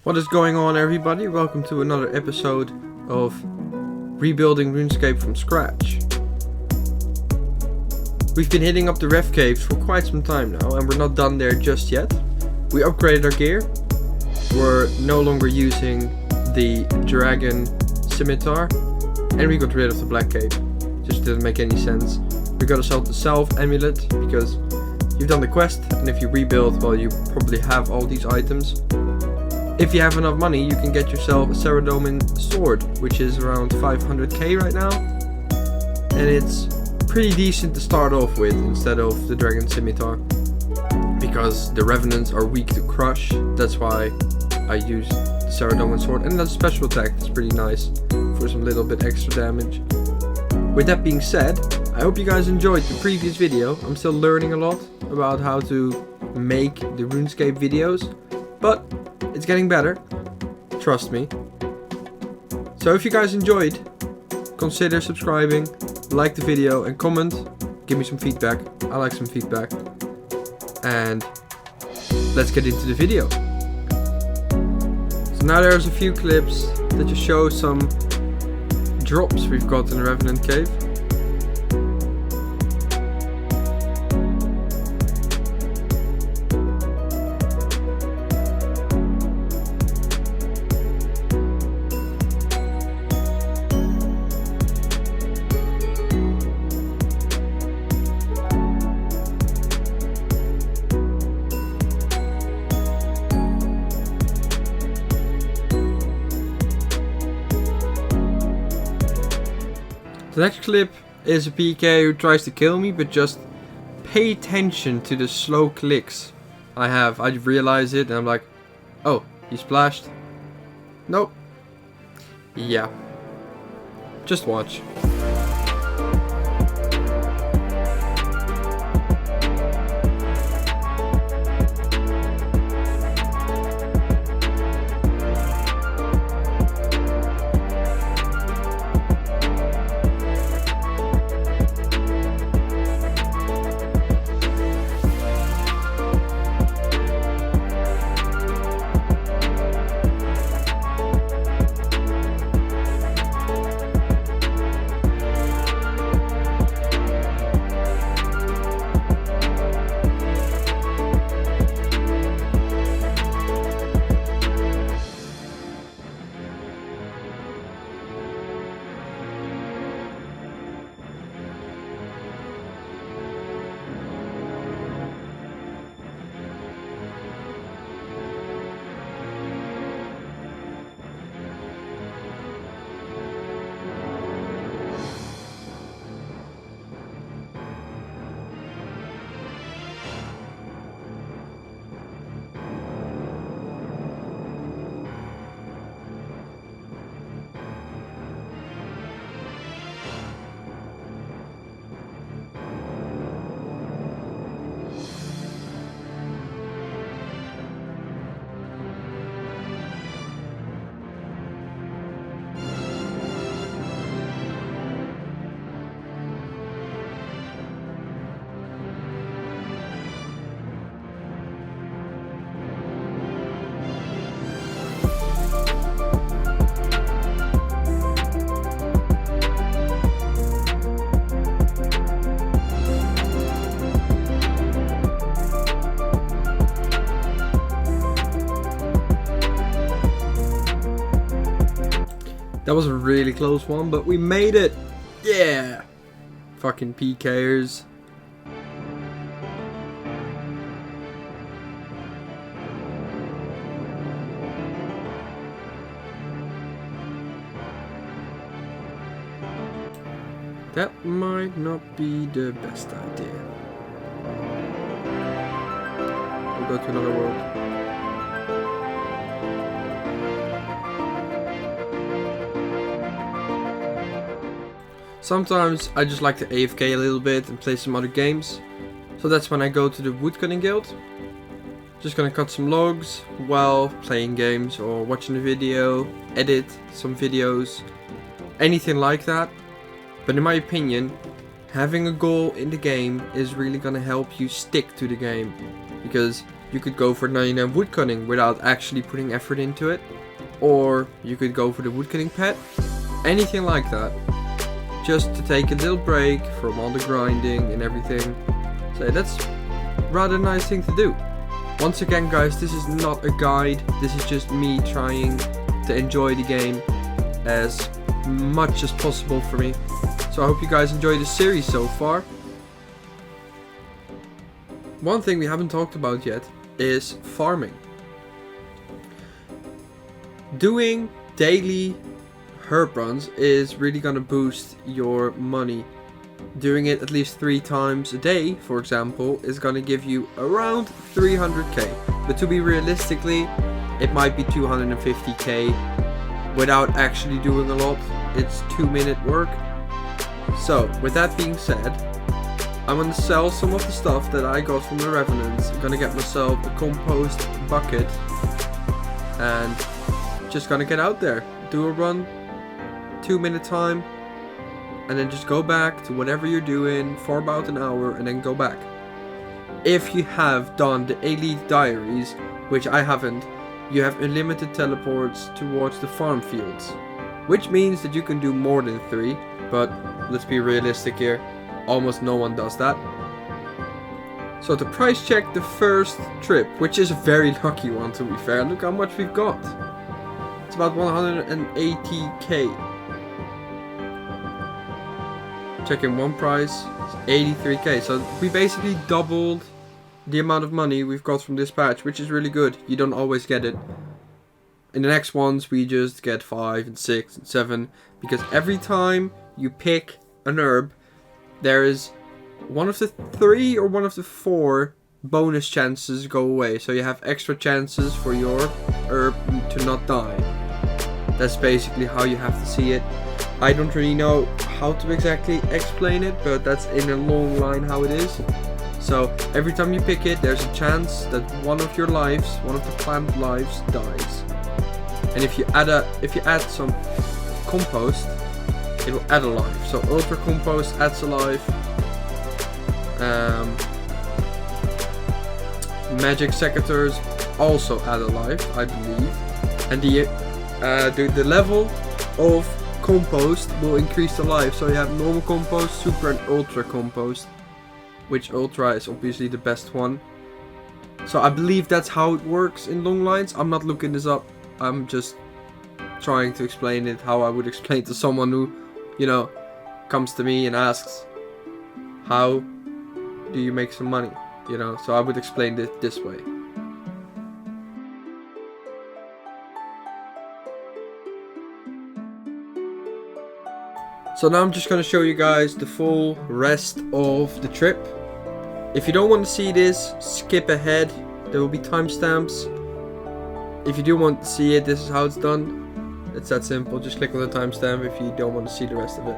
What is going on, everybody? Welcome to another episode of rebuilding RuneScape from scratch. We've been hitting up the Rev Caves for quite some time now, and we're not done there just yet. We upgraded our gear. We're no longer using the Dragon Scimitar, and we got rid of the Black Cave. Just didn't make any sense. We got ourselves the Self Amulet, because you've done the quest, and if you rebuild, well, you probably have all these items. If you have enough money, you can get yourself a Ceradomin sword, which is around 500k right now. And it's pretty decent to start off with instead of the Dragon Scimitar, because the revenants are weak to crush. That's why I use the Ceradomin sword, and that's special attack. It's pretty nice for some little bit extra damage. With that being said, I hope you guys enjoyed the previous video. I'm still learning a lot about how to make the RuneScape videos, but it's getting better, trust me. So if you guys enjoyed, consider subscribing, like the video, and comment. Give me some feedback. I like some feedback. And let's get into the video. So now there's a few clips that just show some drops we've got in the Revenant Cave. The next clip is a PK who tries to kill me, but just pay attention to the slow clicks I have. I realize it and I'm like, oh, he splashed. Nope. Yeah. Just watch. That was a really close one, but we made it! Yeah! Fucking PKers. That might not be the best idea. We'll go to another world. Sometimes I just like to AFK a little bit and play some other games. So that's when I go to the Woodcutting guild. Just gonna cut some logs while playing games or watching a video, edit some videos, anything like that. But in my opinion, having a goal in the game is really gonna help you stick to the game. Because You could go for 99 woodcutting without actually putting effort into it. Or you could go for the woodcutting pet. Anything like that. Just to take a little break from all the grinding and everything. So that's a rather nice thing to do. Once again guys, this is not a guide. This is just me trying to enjoy the game as much as possible for me. So I hope you guys enjoy the series so far. One thing we haven't talked about yet is farming. Doing daily herb runs is really gonna boost your money. Doing it at least 3 times a day, for example, is gonna give you around 300k. But to be realistically, it might be 250k without actually doing a lot. It's 2-minute work. So with that being said, I'm gonna sell some of the stuff that I got from the revenants. I'm gonna get myself a compost bucket and just gonna get out there, do a run, 2-minute time, and then just go back to whatever you're doing for about an hour and then go back. If you have done the elite diaries, which I haven't, you have unlimited teleports towards the farm fields, which means that you can do more than 3, but let's be realistic here, almost no one does that. So to price check the first trip, which is a very lucky one to be fair, look how much we've got. It's about 180k. Checking one price, it's 83k. So we basically doubled the amount of money we've got from this patch, which is really good. You don't always get it. In the next ones we just get 5 and 6 and 7, because every time you pick an herb, there is one of the 3 or one of the 4 bonus chances go away. So you have extra chances for your herb to not die. That's basically how you have to see it. I don't really know how to exactly explain it, but that's in a long line how it is. So every time you pick it, there's a chance that one of your lives, one of the plant lives, dies. And if you add some compost, it will add a life. So ultra compost adds a life. Magic secateurs also add a life, I believe. And the level of compost will increase the life. So you have normal compost, super and ultra compost, which ultra is obviously the best one. So I believe that's how it works in long lines. I'm not looking this up. I'm just trying to explain it how I would explain to someone who, you know, comes to me and asks, how do you make some money? You know, so I would explain it this way. So now I'm just going to show you guys the full rest of the trip. If you don't want to see this, skip ahead. There will be timestamps. If you do want to see it, this is how it's done. It's that simple. Just click on the timestamp if you don't want to see the rest of it.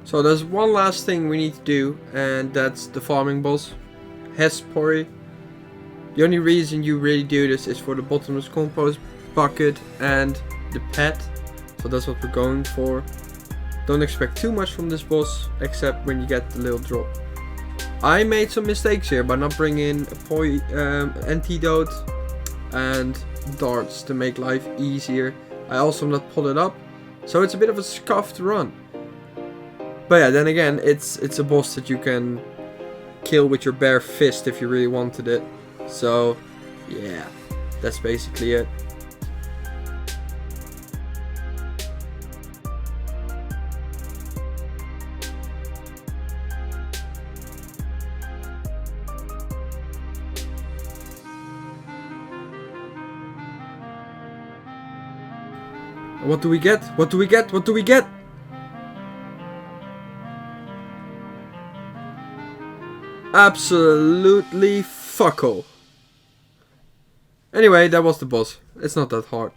So there's one last thing we need to do, and that's the farming boss, Hespori. The only reason you really do this is for the bottomless compost bucket and the pet. So that's what we're going for. Don't expect too much from this boss, except when you get the little drop. I made some mistakes here by not bringing a antidote and darts to make life easier. I also not pulled it up, so it's a bit of a scuffed run. But yeah, then again, it's a boss that you can kill with your bare fist if you really wanted it. So yeah, that's basically it. What do we get? What do we get? What do we get? Absolutely fuck all. Anyway, that was the boss. It's not that hard.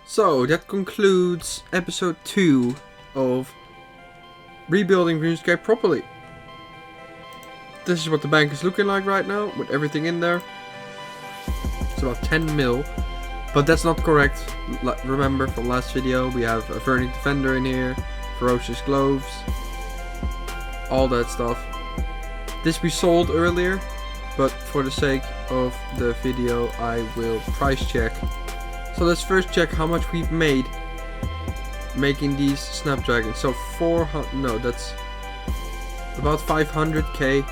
So, that concludes episode 2 of rebuilding RuneScape properly. This is what the bank is looking like right now, with everything in there. It's about 10 mil, but that's not correct. Remember from last video, we have a Vernic Defender in here, Ferocious Gloves, all that stuff. This we sold earlier, but for the sake of the video I will price check. So let's first check how much we've made making these Snapdragons. So 400, no, that's about 500k.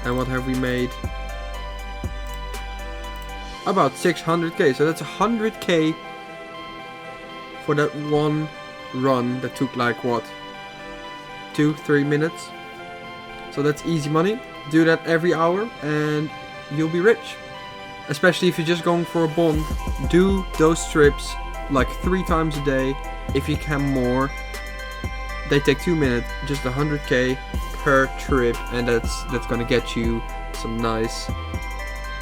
And what have we made? About 600k, so that's 100k for that one run that took like what, 2-3 minutes. So that's easy money. Do that every hour and you'll be rich. Especially if you're just going for a bond. Do those trips like 3 times a day, if you can more. They take 2 minutes, just 100k per trip, and that's gonna get you some nice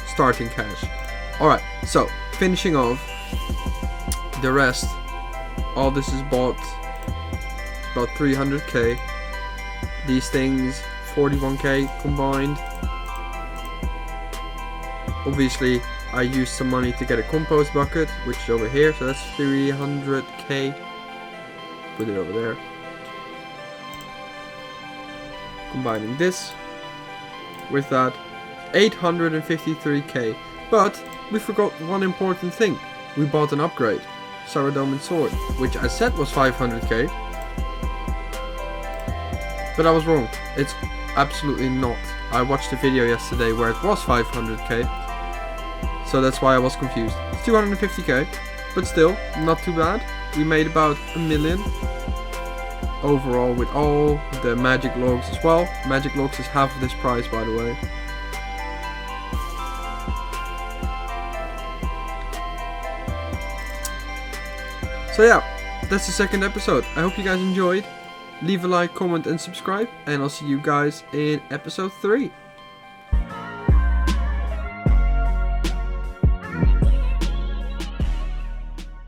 starting cash. Alright, so finishing off the rest, all this is bought about 300k. These things 41k combined. Obviously I used some money to get a compost bucket, which is over here, so that's 300k. Put it over there. Combining this with that, 853k. But we forgot one important thing. We bought an upgrade, Saradomin Sword, which I said was 500k. But I was wrong. It's absolutely not. I watched a video yesterday where it was 500k. So that's why I was confused. It's 250k, but still, not too bad. We made about 1 million overall with all the magic logs as well. Magic logs is half of this price, by the way. So yeah, that's the second episode. I hope you guys enjoyed. Leave a like, comment and subscribe, and I'll see you guys in episode 3.